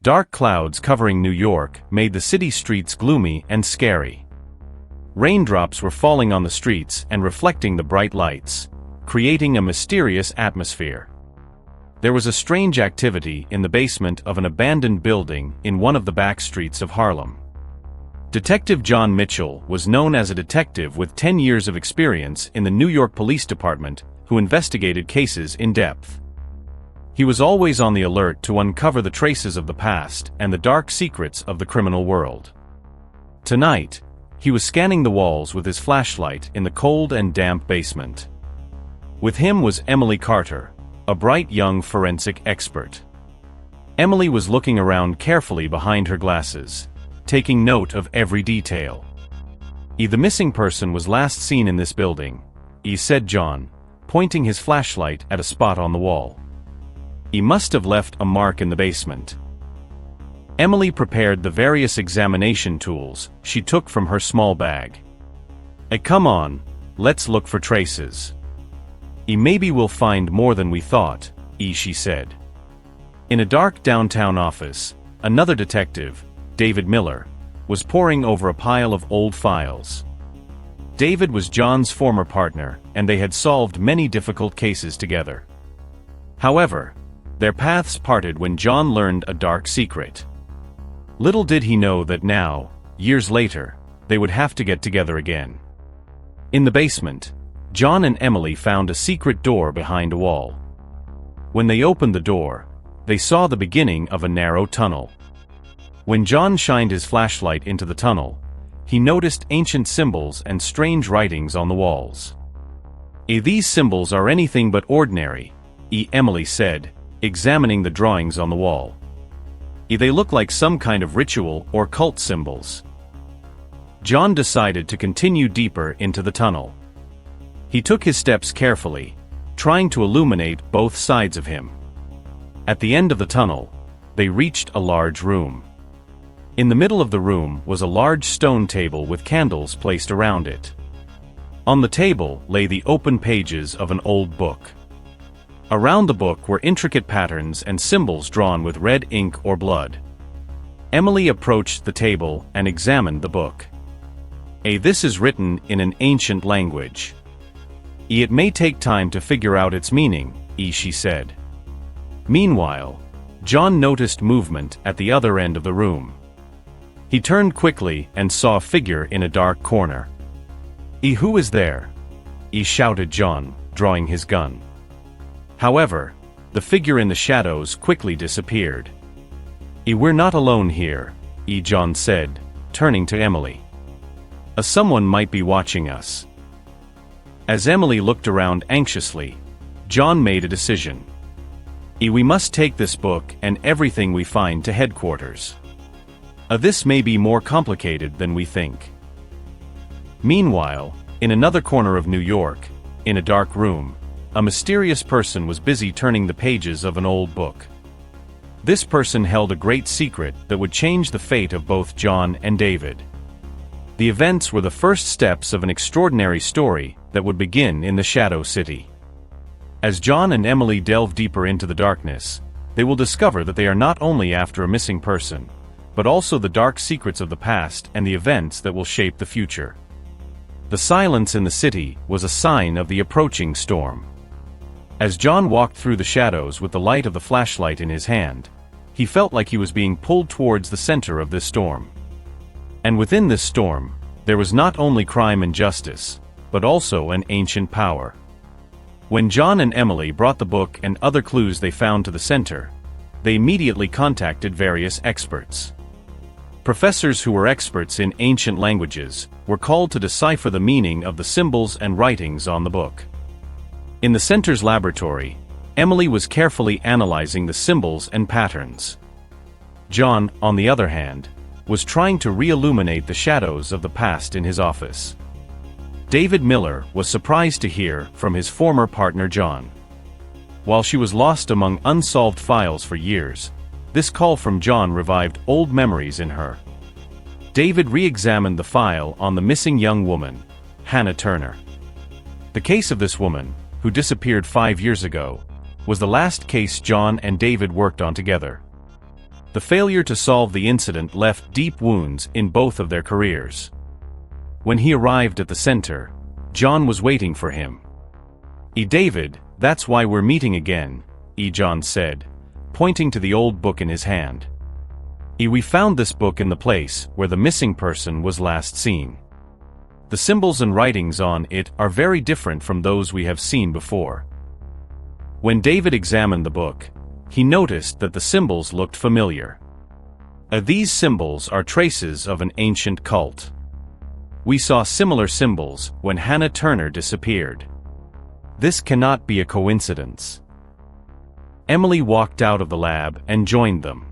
Dark clouds covering New York made the city streets gloomy and scary. Raindrops were falling on the streets and reflecting the bright lights, creating a mysterious atmosphere. There was a strange activity in the basement of an abandoned building in one of the back streets of Harlem. Detective John Mitchell was known as a detective with 10 years of experience in the New York Police Department who investigated cases in depth. He was always on the alert to uncover the traces of the past and the dark secrets of the criminal world. Tonight, he was scanning the walls with his flashlight in the cold and damp basement. With him was Emily Carter, a bright young forensic expert. Emily was looking around carefully behind her glasses, taking note of every detail. The missing person was last seen in this building, said John, pointing his flashlight at a spot on the wall. He must have left a mark in the basement. Emily prepared the various examination tools she took from her small bag. Come on, let's look for traces. Maybe we'll find more than we thought, she said. In a dark downtown office, another detective, David Miller, was poring over a pile of old files. David was John's former partner, and they had solved many difficult cases together. However, their paths parted when John learned a dark secret. Little did he know that now, years later, they would have to get together again. In the basement, John and Emily found a secret door behind a wall. When they opened the door, they saw the beginning of a narrow tunnel. When John shined his flashlight into the tunnel, he noticed ancient symbols and strange writings on the walls. These symbols are anything but ordinary, Emily said, examining the drawings on the wall. They look like some kind of ritual or cult symbols. John decided to continue deeper into the tunnel. He took his steps carefully, trying to illuminate both sides of him. At the end of the tunnel, they reached a large room. In the middle of the room was a large stone table with candles placed around it. On the table lay the open pages of an old book. Around the book were intricate patterns and symbols drawn with red ink or blood. Emily approached the table and examined the book. This is written in an ancient language. It may take time to figure out its meaning, she said. Meanwhile, John noticed movement at the other end of the room. He turned quickly and saw a figure in a dark corner. Who is there? Shouted John, drawing his gun. However, the figure in the shadows quickly disappeared. We're not alone here, John said, turning to Emily. Someone might be watching us. As Emily looked around anxiously, John made a decision. We must take this book and everything we find to headquarters. This may be more complicated than we think. Meanwhile, in another corner of New York, in a dark room, a mysterious person was busy turning the pages of an old book. This person held a great secret that would change the fate of both John and David. The events were the first steps of an extraordinary story that would begin in the Shadow City. As John and Emily delve deeper into the darkness, they will discover that they are not only after a missing person, but also the dark secrets of the past and the events that will shape the future. The silence in the city was a sign of the approaching storm. As John walked through the shadows with the light of the flashlight in his hand, he felt like he was being pulled towards the center of this storm. And within this storm, there was not only crime and justice, but also an ancient power. When John and Emily brought the book and other clues they found to the center, they immediately contacted various experts. Professors who were experts in ancient languages were called to decipher the meaning of the symbols and writings on the book. In the center's laboratory, Emily was carefully analyzing the symbols and patterns. John, on the other hand, was trying to re-illuminate the shadows of the past in his office. David Miller was surprised to hear from his former partner John. While she was lost among unsolved files for years, this call from John revived old memories in her. David re-examined the file on the missing young woman, Hannah Turner. The case of this woman, who disappeared 5 years ago, was the last case John and David worked on together. The failure to solve the incident left deep wounds in both of their careers. When he arrived at the center, John was waiting for him. David, that's why we're meeting again, John said, pointing to the old book in his hand. We found this book in the place where the missing person was last seen. The symbols and writings on it are very different from those we have seen before. When David examined the book, he noticed that the symbols looked familiar. These symbols are traces of an ancient cult. We saw similar symbols when Hannah Turner disappeared. This cannot be a coincidence. Emily walked out of the lab and joined them.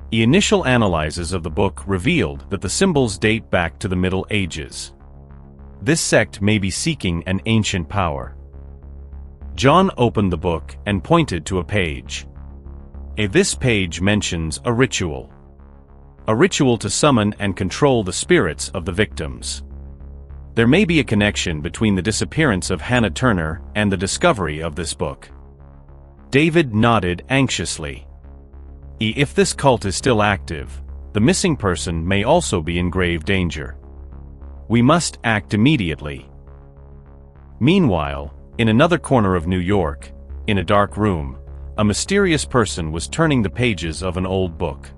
The initial analyses of the book revealed that the symbols date back to the Middle Ages. This sect may be seeking an ancient power. John opened the book and pointed to a page. This page mentions a ritual. A ritual to summon and control the spirits of the victims. There may be a connection between the disappearance of Hannah Turner and the discovery of this book. David nodded anxiously. If this cult is still active, the missing person may also be in grave danger. We must act immediately. Meanwhile, in another corner of New York, in a dark room, a mysterious person was turning the pages of an old book.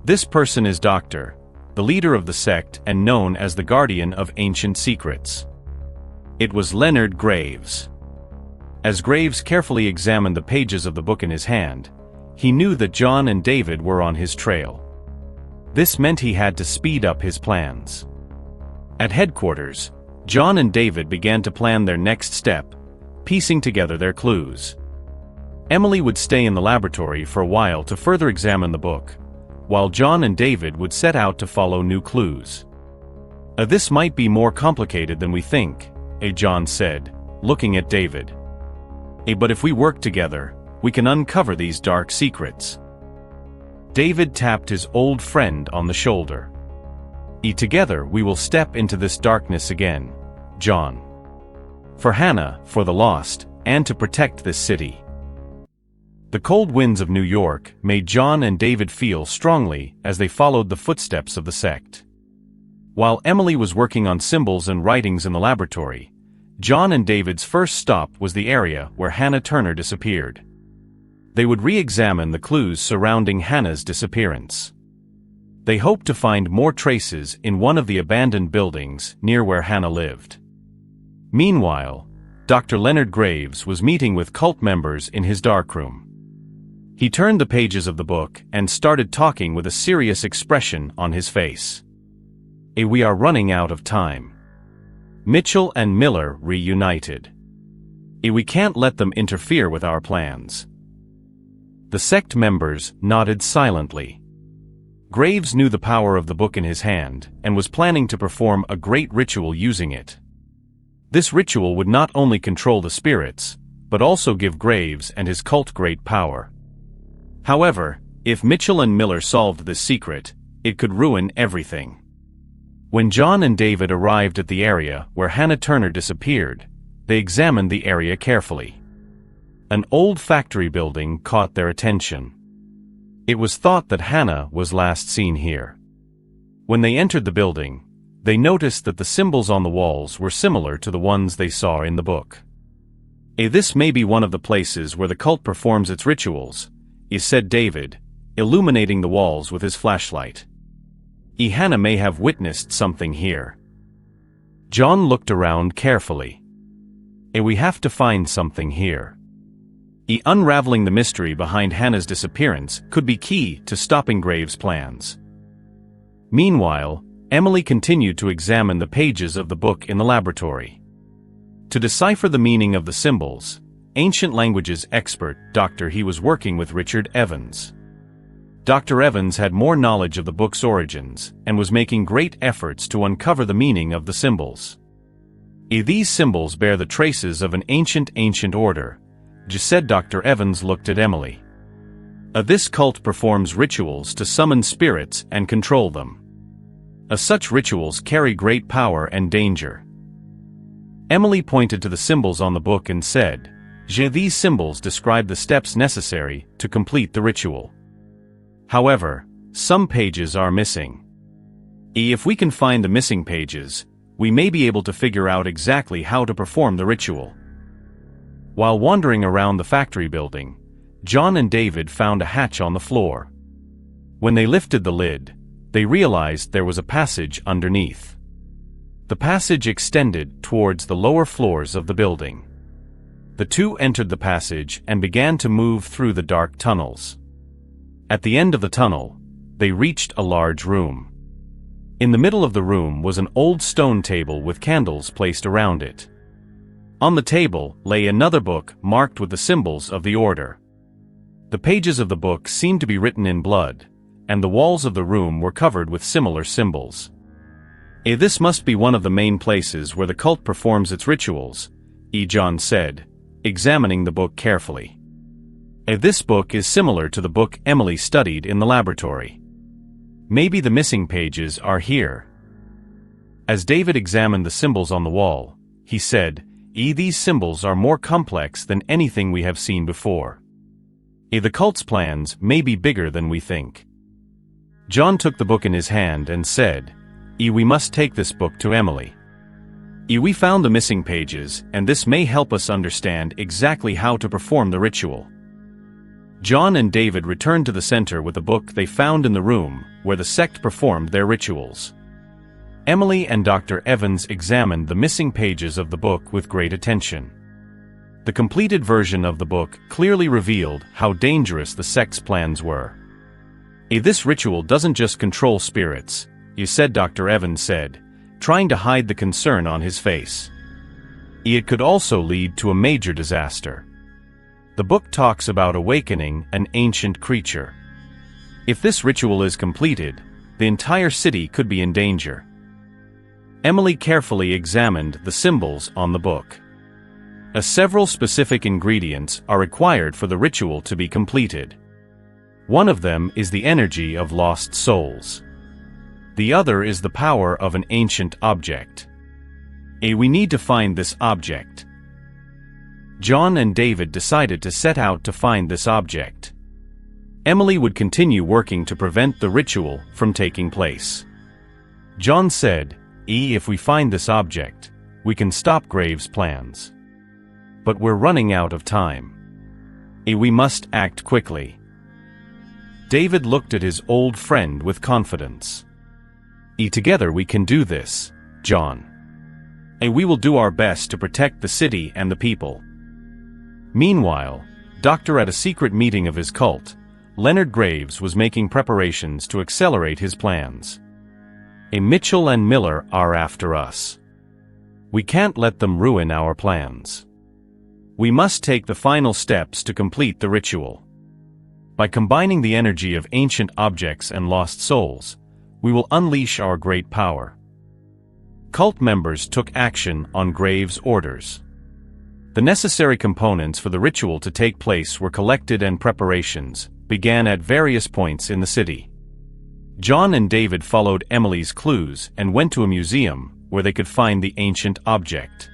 This person is Doctor, the leader of the sect and known as the guardian of ancient secrets. It was Leonard Graves. As Graves carefully examined the pages of the book in his hand, he knew that John and David were on his trail. This meant he had to speed up his plans. At headquarters, John and David began to plan their next step, piecing together their clues. Emily would stay in the laboratory for a while to further examine the book, while John and David would set out to follow new clues. This might be more complicated than we think, John said, looking at David. But if we work together, we can uncover these dark secrets. David tapped his old friend on the shoulder. Together we will step into this darkness again, John. For Hannah, for the lost, and to protect this city. The cold winds of New York made John and David feel strongly as they followed the footsteps of the sect. While Emily was working on symbols and writings in the laboratory, John and David's first stop was the area where Hannah Turner disappeared. They would re-examine the clues surrounding Hannah's disappearance. They hoped to find more traces in one of the abandoned buildings near where Hannah lived. Meanwhile, Dr. Leonard Graves was meeting with cult members in his darkroom. He turned the pages of the book and started talking with a serious expression on his face. We are running out of time. Mitchell and Miller reunited. We can't let them interfere with our plans. The sect members nodded silently. Graves knew the power of the book in his hand and was planning to perform a great ritual using it. This ritual would not only control the spirits, but also give Graves and his cult great power. However, if Mitchell and Miller solved this secret, it could ruin everything. When John and David arrived at the area where Hannah Turner disappeared, they examined the area carefully. An old factory building caught their attention. It was thought that Hannah was last seen here. When they entered the building, they noticed that the symbols on the walls were similar to the ones they saw in the book. This may be one of the places where the cult performs its rituals, said David, illuminating the walls with his flashlight. Hannah may have witnessed something here. John looked around carefully. We have to find something here. Unraveling the mystery behind Hannah's disappearance could be key to stopping Graves' plans. Meanwhile, Emily continued to examine the pages of the book in the laboratory. To decipher the meaning of the symbols, ancient languages expert he was working with Richard Evans. Dr. Evans had more knowledge of the book's origins and was making great efforts to uncover the meaning of the symbols. These symbols bear the traces of an ancient order, said Dr. Evans looked at Emily. This cult performs rituals to summon spirits and control them. Such rituals carry great power and danger. Emily pointed to the symbols on the book and said, these symbols describe the steps necessary to complete the ritual. However, some pages are missing. If we can find the missing pages, we may be able to figure out exactly how to perform the ritual. While wandering around the factory building, John and David found a hatch on the floor. When they lifted the lid, they realized there was a passage underneath. The passage extended towards the lower floors of the building. The two entered the passage and began to move through the dark tunnels. At the end of the tunnel, they reached a large room. In the middle of the room was an old stone table with candles placed around it. On the table lay another book marked with the symbols of the order. The pages of the book seemed to be written in blood, and the walls of the room were covered with similar symbols. This must be one of the main places where the cult performs its rituals, John said, examining the book carefully. This book is similar to the book Emily studied in the laboratory. Maybe the missing pages are here. As David examined the symbols on the wall, he said, these symbols are more complex than anything we have seen before. The cult's plans may be bigger than we think. John took the book in his hand and said, we must take this book to Emily. We found the missing pages, and this may help us understand exactly how to perform the ritual. John and David returned to the center with the book they found in the room where the sect performed their rituals. Emily and Dr. Evans examined the missing pages of the book with great attention. The completed version of the book clearly revealed how dangerous the sect's plans were. This ritual doesn't just control spirits, said Dr. Evans said, trying to hide the concern on his face. It could also lead to a major disaster. The book talks about awakening an ancient creature. If this ritual is completed, the entire city could be in danger. Emily carefully examined the symbols on the book. Several specific ingredients are required for the ritual to be completed. One of them is the energy of lost souls. The other is the power of an ancient object. We need to find this object. John and David decided to set out to find this object. Emily would continue working to prevent the ritual from taking place. John said, if we find this object, we can stop Graves' plans. But we're running out of time. We must act quickly. David looked at his old friend with confidence. Together we can do this, John. We will do our best to protect the city and the people. Meanwhile, at a secret meeting of his cult, Leonard Graves was making preparations to accelerate his plans. Mitchell and Miller are after us. We can't let them ruin our plans. We must take the final steps to complete the ritual. By combining the energy of ancient objects and lost souls, we will unleash our great power. Cult members took action on Graves' orders. The necessary components for the ritual to take place were collected and preparations began at various points in the city. John and David followed Emily's clues and went to a museum where they could find the ancient object.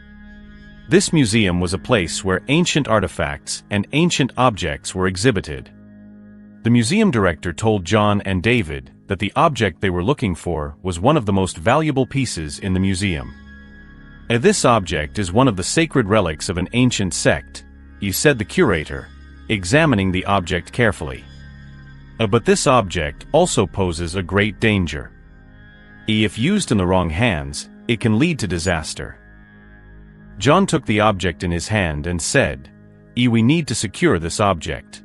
This museum was a place where ancient artifacts and ancient objects were exhibited. The museum director told John and David that the object they were looking for was one of the most valuable pieces in the museum. This object is one of the sacred relics of an ancient sect, said the curator, examining the object carefully. But this object also poses a great danger. If used in the wrong hands, it can lead to disaster. John took the object in his hand and said, we need to secure this object.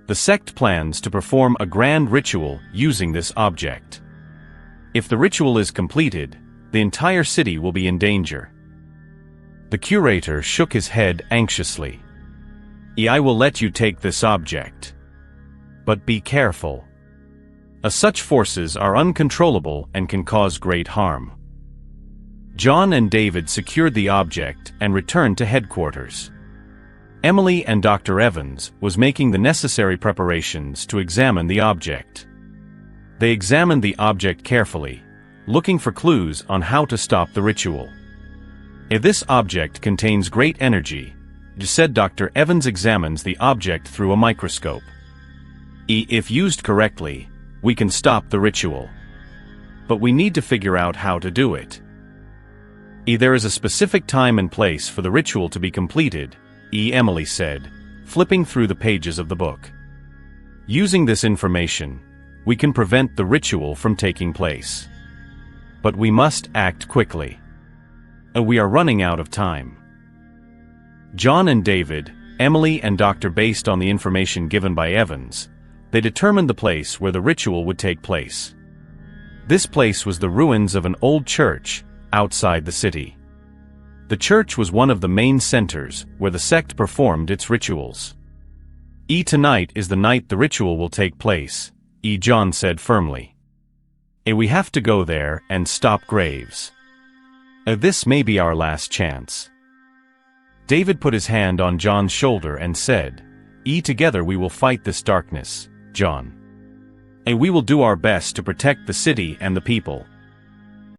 The sect plans to perform a grand ritual using this object. If the ritual is completed, the entire city will be in danger. The curator shook his head anxiously. I will let you take this object. But be careful. Such forces are uncontrollable and can cause great harm. John and David secured the object and returned to headquarters. Emily and Dr. Evans was making the necessary preparations to examine the object. They examined the object carefully, looking for clues on how to stop the ritual. This object contains great energy, said Dr. Evans examines the object through a microscope. If used correctly, we can stop the ritual. But we need to figure out how to do it. There is a specific time and place for the ritual to be completed, Emily said, flipping through the pages of the book. Using this information, we can prevent the ritual from taking place. But we must act quickly. We are running out of time. John and David, Emily and Dr. Based on the information given by Evans, they determined the place where the ritual would take place. This place was the ruins of an old church outside the city. The church was one of the main centers where the sect performed its rituals. Tonight is the night the ritual will take place, John said firmly. We have to go there and stop Graves. This may be our last chance. David put his hand on John's shoulder and said, Together we will fight this darkness, John. We will do our best to protect the city and the people.